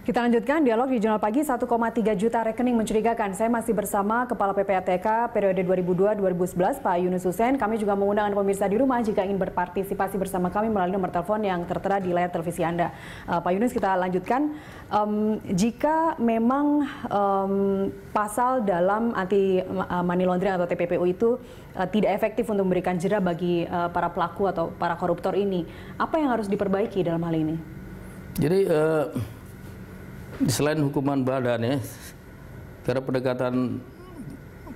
Kita lanjutkan dialog di Jurnal Pagi. 1,3 juta rekening mencurigakan. Saya masih bersama Kepala PPATK periode 2002-2011, Pak Yunus Hussein. Kami juga mengundang Anda pemirsa di rumah jika ingin berpartisipasi bersama kami melalui nomor telepon yang tertera di layar televisi Anda. Pak Yunus, kita lanjutkan. Jika memang pasal dalam anti money laundering atau TPPU itu tidak efektif untuk memberikan jera bagi para pelaku atau para koruptor ini, apa yang harus diperbaiki dalam hal ini? Jadi selain hukuman badan ya, karena pendekatan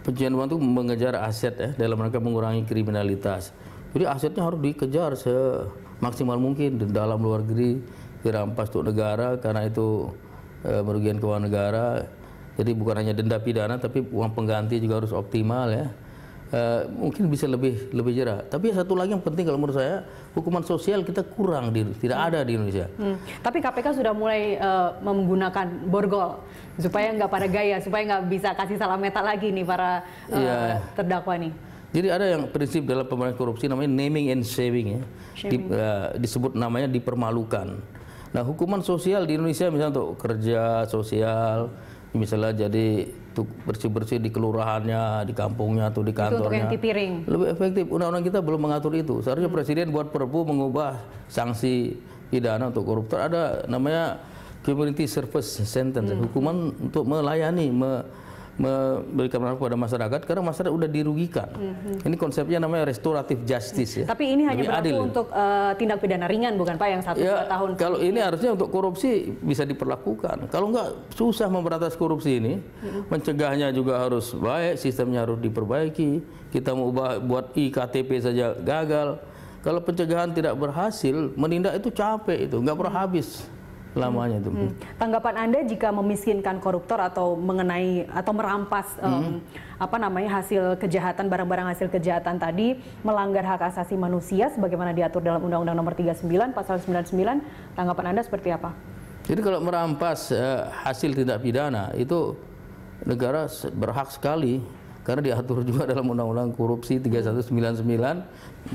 pencucian uang itu mengejar aset ya dalam rangka mengurangi kriminalitas. Jadi asetnya harus dikejar semaksimal mungkin di dalam luar negeri, dirampas untuk negara karena itu merugikan keuangan negara. Jadi bukan hanya denda pidana tapi uang pengganti juga harus optimal ya. Mungkin bisa lebih jerah. Tapi satu lagi yang penting kalau menurut saya, hukuman sosial kita kurang, tidak ada di Indonesia. Tapi KPK sudah mulai menggunakan borgol supaya nggak pada gaya, supaya nggak bisa kasih salam meta lagi nih para terdakwa nih. Jadi ada yang prinsip dalam pemberantasan korupsi namanya naming and shaming ya. Disebut namanya dipermalukan. Nah, hukuman sosial di Indonesia misalnya untuk kerja sosial, misalnya jadi bersih-bersih di kelurahannya, di kampungnya atau di kantornya, itu untuk piring. Lebih efektif. Undang-undang kita belum mengatur itu. Seharusnya Presiden buat perpu mengubah sanksi pidana untuk koruptor. Ada namanya community service sentence, hukuman untuk melayani, memberikan manfaat kepada masyarakat karena masyarakat udah dirugikan. Ini konsepnya namanya restoratif justice ya. Tapi ini hanya berlaku untuk tindak pidana ringan bukan Pak, yang 1-2 tahun. Kalau ini harusnya untuk korupsi bisa diperlakukan. Kalau enggak susah memberantas korupsi ini. Mencegahnya juga harus baik, sistemnya harus diperbaiki. Kita mau buat iktp saja gagal. Kalau pencegahan tidak berhasil, menindak itu capek itu, nggak pernah habis lamanya itu. Tanggapan Anda jika memiskinkan koruptor atau mengenai atau merampas hasil kejahatan, barang-barang hasil kejahatan tadi melanggar hak asasi manusia sebagaimana diatur dalam Undang-Undang Nomor 39 Pasal 99, tanggapan Anda seperti apa? Jadi kalau merampas hasil tindak pidana itu negara berhak sekali karena diatur juga dalam Undang-Undang Korupsi 3199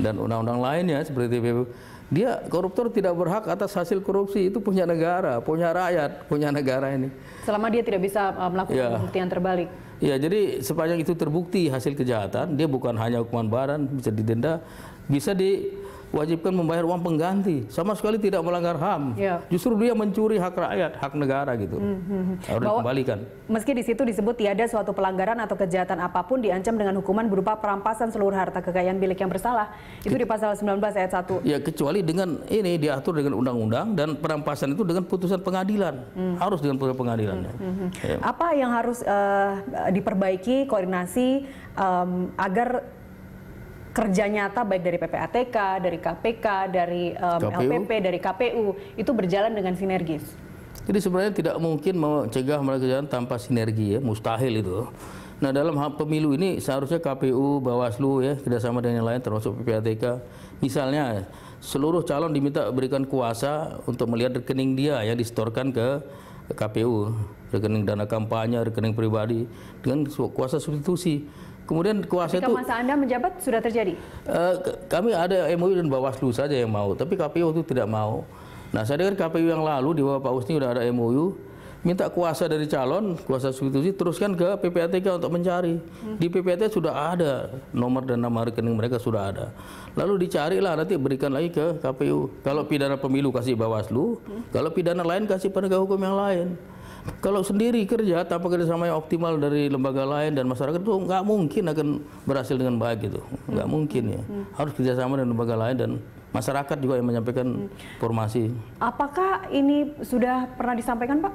dan undang-undang lainnya seperti TPPU. Dia koruptor tidak berhak atas hasil korupsi, itu punya negara, punya rakyat, punya negara ini. Selama dia tidak bisa melakukan pembuktian terbalik. Ya, jadi sepanjang itu terbukti hasil kejahatan, dia bukan hanya hukuman badan, bisa didenda, bisa diwajibkan membayar uang pengganti, sama sekali tidak melanggar HAM. Justru dia mencuri hak rakyat, hak negara gitu. Harus dikembalikan. Meski di situ disebut tiada suatu pelanggaran atau kejahatan apapun diancam dengan hukuman berupa perampasan seluruh harta kekayaan milik yang bersalah. Itu di pasal 19 ayat 1. Ya, kecuali dengan ini diatur dengan undang-undang dan perampasan itu dengan putusan pengadilan. Harus dengan putusan pengadilan. Apa yang harus diperbaiki, koordinasi agar kerja nyata baik dari PPATK, dari KPK, dari LPP, dari KPU itu berjalan dengan sinergis? Jadi sebenarnya tidak mungkin mencegah kejahatan tanpa sinergi ya, mustahil itu. Nah, dalam hal pemilu ini seharusnya KPU, Bawaslu ya, kerjasama dengan yang lain termasuk PPATK. Misalnya seluruh calon diminta berikan kuasa untuk melihat rekening dia yang disetorkan ke KPU, rekening dana kampanye, rekening pribadi dengan kuasa substitusi. Kemudian kuasa itu. Ketika masa Anda menjabat sudah terjadi? Kami ada MOU dan Bawaslu saja yang mau, tapi KPU itu tidak mau. Nah, saya dengar KPU yang lalu di bawah Pak Husni sudah ada MOU, minta kuasa dari calon, kuasa substitusi teruskan ke PPATK untuk mencari. Di PPATK sudah ada nomor dan nama rekening mereka sudah ada. Lalu dicarilah nanti berikan lagi ke KPU. Kalau pidana pemilu kasih Bawaslu, kalau pidana lain kasih penegak hukum yang lain. Kalau sendiri kerja tanpa kerjasama yang optimal dari lembaga lain dan masyarakat itu nggak mungkin akan berhasil dengan baik gitu, nggak mungkin ya. Harus kerjasama dengan lembaga lain dan masyarakat juga yang menyampaikan informasi. Apakah ini sudah pernah disampaikan, Pak?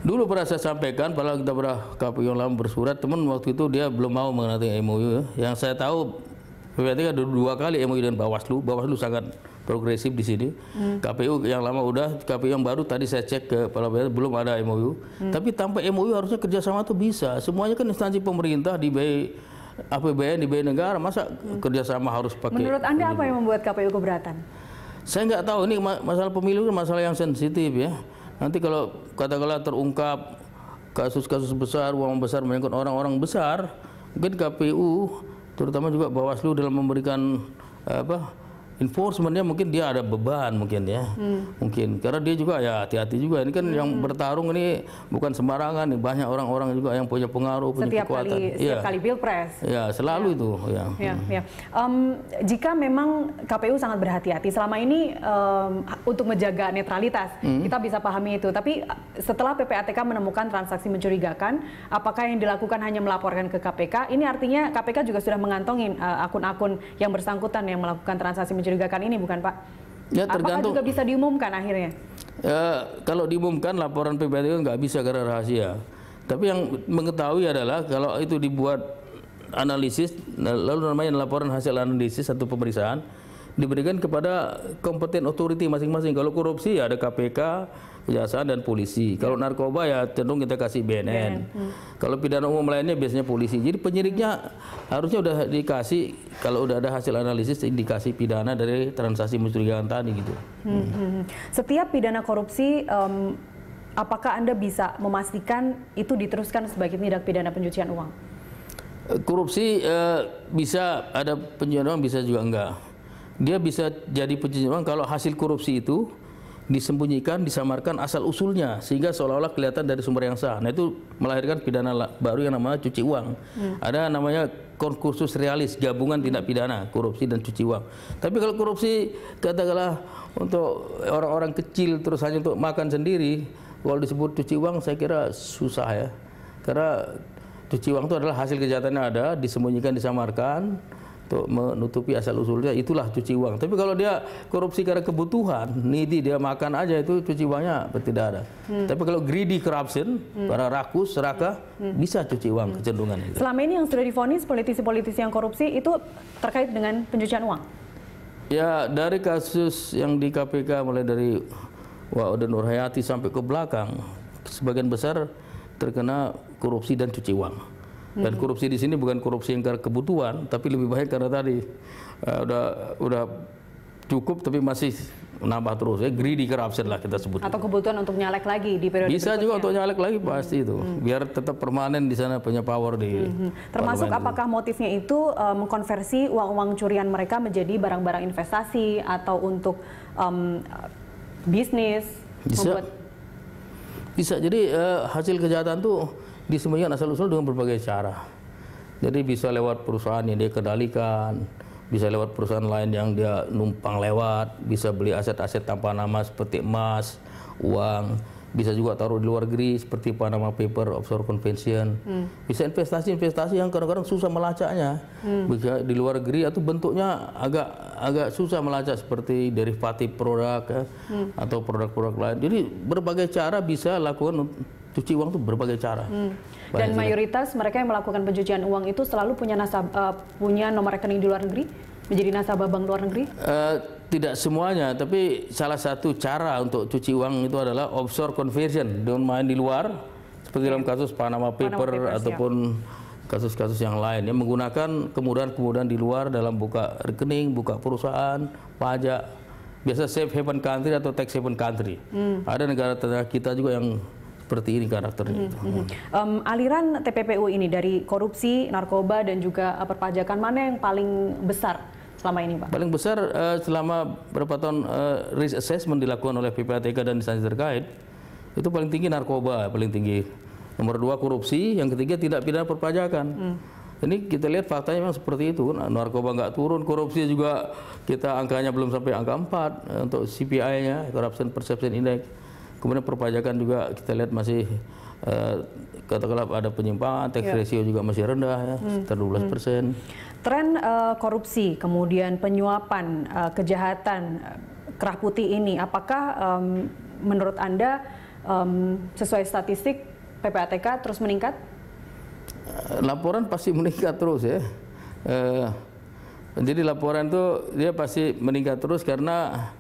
Dulu pernah saya sampaikan, padahal kita pernah KPU yang lama bersurat, teman waktu itu dia belum mau mengenai MOU. Ya. Yang saya tahu PPATK ada 2 kali MOU dengan Bawaslu. Bawaslu sangat progresif di sini. KPU yang lama udah, KPU yang baru tadi saya cek ke Kepala BPN belum ada MOU. Tapi tanpa MOU harusnya kerjasama itu bisa. Semuanya kan instansi pemerintah di APBN, di negara, masa kerjasama harus pakai. Menurut Anda apa yang membuat KPU keberatan? Saya nggak tahu, ini masalah pemilu itu masalah yang sensitif ya. Nanti kalau katakanlah terungkap kasus-kasus besar, uang besar menyangkut orang-orang besar, mungkin KPU terutama juga Bawaslu dalam memberikan enforcementnya mungkin dia ada beban mungkin ya, mungkin karena dia juga ya hati-hati juga. Ini kan yang bertarung ini bukan sembarangan nih, banyak orang-orang juga yang punya pengaruh, punya kekuatan. Setiap kali pilpres. Ya selalu itu. Jika memang KPU sangat berhati-hati selama ini untuk menjaga netralitas, kita bisa pahami itu. Tapi setelah PPATK menemukan transaksi mencurigakan, apakah yang dilakukan hanya melaporkan ke KPK? Ini artinya KPK juga sudah mengantongi akun-akun yang bersangkutan yang melakukan transaksi mencurigakan ini, bukan Pak? Ya, tergantung. Apakah juga bisa diumumkan akhirnya? Kalau diumumkan laporan PPATK nggak bisa karena rahasia. Tapi yang mengetahui adalah kalau itu dibuat analisis, lalu namanya laporan hasil analisis atau pemeriksaan, diberikan kepada kompeten authority masing-masing. Kalau korupsi ya ada KPK, Kejaksaan dan polisi. Kalau narkoba ya cenderung kita kasih BNN. Kalau pidana umum lainnya biasanya polisi. Jadi penyidiknya harusnya udah dikasih, kalau udah ada hasil analisis indikasi pidana dari transaksi mencurigakan tadi gitu. Setiap pidana korupsi, apakah Anda bisa memastikan itu diteruskan sebagai tindak pidana pencucian uang? Korupsi bisa ada pencucian uang, bisa juga enggak. Dia bisa jadi pencucian uang kalau hasil korupsi itu disembunyikan, disamarkan asal usulnya sehingga seolah-olah kelihatan dari sumber yang sah. Nah itu melahirkan pidana baru yang namanya cuci uang. Ada namanya concursus realis, gabungan tindak pidana korupsi dan cuci uang. Tapi kalau korupsi katakanlah untuk orang-orang kecil terus hanya untuk makan sendiri, kalau disebut cuci uang saya kira susah ya. Karena cuci uang itu adalah hasil kejahatannya ada, disembunyikan, disamarkan untuk menutupi asal usulnya, itulah cuci uang. Tapi kalau dia korupsi karena kebutuhan, needy, dia makan aja, itu cuci uangnya tidak ada. Tapi kalau greedy corruption, para rakus, serakah, bisa cuci uang kecenderungan itu. Selama ini yang sudah divonis politisi-politisi yang korupsi itu terkait dengan pencucian uang? Ya dari kasus yang di KPK mulai dari Wa'udan Nurhayati sampai ke belakang, sebagian besar terkena korupsi dan cuci uang. Dan korupsi di sini bukan korupsi yang karena kebutuhan, tapi lebih banyak karena tadi udah cukup tapi masih nambah terus, ya greedy corruption lah kita sebut. Atau kebutuhan untuk nyalek lagi di periode bisa berikutnya. juga untuk nyalek lagi pasti itu, biar tetap permanen di sana punya power di. Termasuk apakah motifnya itu mengkonversi uang-uang curian mereka menjadi barang-barang investasi atau untuk bisnis? Bisa. Jadi hasil kejahatan tuh disembunyikan asal-usul dengan berbagai cara. Jadi bisa lewat perusahaan yang dia kendalikan, bisa lewat perusahaan lain yang dia numpang lewat, bisa beli aset-aset tanpa nama seperti emas, uang, bisa juga taruh di luar negeri seperti Panama Paper, offshore convention, bisa investasi-investasi yang kadang-kadang susah melacaknya, bisa di luar negeri atau bentuknya agak susah melacak seperti derivatif produk ya, atau produk-produk lain. Jadi berbagai cara bisa lakukan. Cuci uang itu berbagai cara. Dan mayoritas mereka yang melakukan pencucian uang itu selalu punya punya nomor rekening di luar negeri, menjadi nasabah bank luar negeri? Tidak semuanya, tapi salah satu cara untuk cuci uang itu adalah offshore conversion, dengan main di luar, seperti dalam kasus Panama Papers ataupun kasus-kasus yang lain, yang menggunakan kemudahan-kemudahan di luar dalam buka rekening, buka perusahaan, pajak, biasa safe haven country atau tax haven country. Ada negara tetangga kita juga yang seperti ini karakternya. Aliran TPPU ini dari korupsi, narkoba, dan juga perpajakan, mana yang paling besar selama ini, Pak? Paling besar selama berapa tahun risk assessment dilakukan oleh PPATK dan instansi terkait, itu paling tinggi narkoba, paling tinggi. Nomor 2 korupsi, yang ketiga tidak pidana perpajakan. Ini kita lihat faktanya memang seperti itu. Narkoba nggak turun, korupsi juga kita angkanya belum sampai angka 4 untuk CPI-nya, Corruption Perception Index. Kemudian perpajakan juga kita lihat masih katakanlah ada penyimpangan, tax ratio juga masih rendah ya, sekitar 12%. Tren korupsi, kemudian penyuapan, kejahatan, kerah putih ini, apakah menurut Anda sesuai statistik PPATK terus meningkat? Laporan pasti meningkat terus ya. Jadi laporan itu dia pasti meningkat terus karena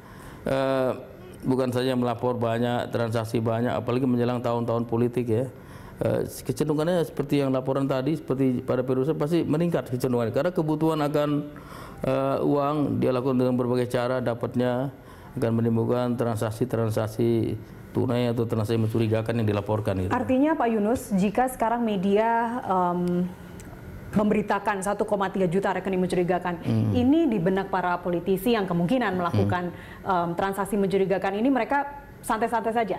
bukan saja melapor banyak, transaksi banyak, apalagi menjelang tahun-tahun politik ya. Kecenderungannya seperti yang laporan tadi, seperti pada periode pasti meningkat kecenderungannya. Karena kebutuhan akan uang dia lakukan dengan berbagai cara, dapatnya akan menimbulkan transaksi-transaksi tunai atau transaksi mencurigakan yang dilaporkan. Gitu. Artinya Pak Yunus, jika sekarang media memberitakan 1,3 juta rekening mencurigakan. Ini di benak para politisi yang kemungkinan melakukan transaksi mencurigakan ini, mereka santai-santai saja?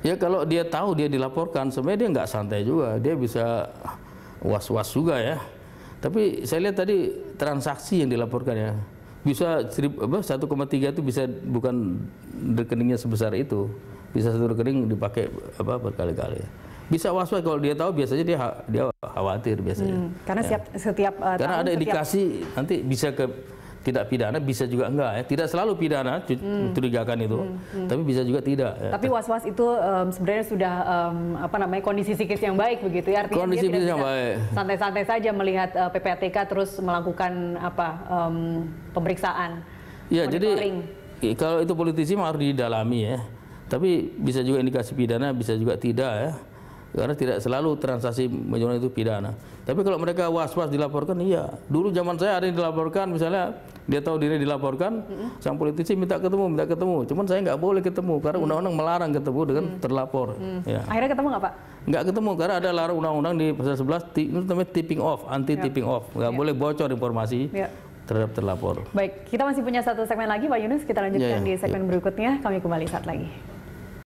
Ya kalau dia tahu dia dilaporkan, sebenarnya dia nggak santai juga, dia bisa was-was juga ya. Tapi saya lihat tadi transaksi yang dilaporkan ya, bisa 1,3 itu bisa bukan rekeningnya sebesar itu, bisa satu rekening dipakai berkali-kali. Bisa was-was kalau dia tahu, biasanya dia khawatir biasanya. Karena setiap karena ada indikasi nanti bisa ke tidak pidana, bisa juga enggak ya. Tidak selalu pidana mencurigakan itu, tapi bisa juga tidak. Ya. Tapi was-was itu sebenarnya sudah kondisi psikis yang baik begitu ya. Artinya kondisi dia tidak yang baik. Santai-santai saja melihat PPATK terus melakukan pemeriksaan. Ya, jadi kalau itu politisi harus didalami ya. Tapi bisa juga indikasi pidana, bisa juga tidak ya. Karena tidak selalu transaksi mencurigakan itu pidana. Tapi kalau mereka was-was dilaporkan, iya. Dulu zaman saya ada yang dilaporkan, misalnya dia tahu diri dilaporkan, sang politisi minta ketemu. Cuman saya nggak boleh ketemu karena undang-undang melarang ketemu dengan terlapor. Ya. Akhirnya ketemu nggak Pak? Nggak ketemu karena ada larang undang-undang di pasal 11, itu namanya tipping off, anti tipping off. Nggak boleh bocor informasi terhadap terlapor. Baik, kita masih punya satu segmen lagi Pak Yunus, kita lanjutkan di segmen berikutnya. Kami kembali saat lagi.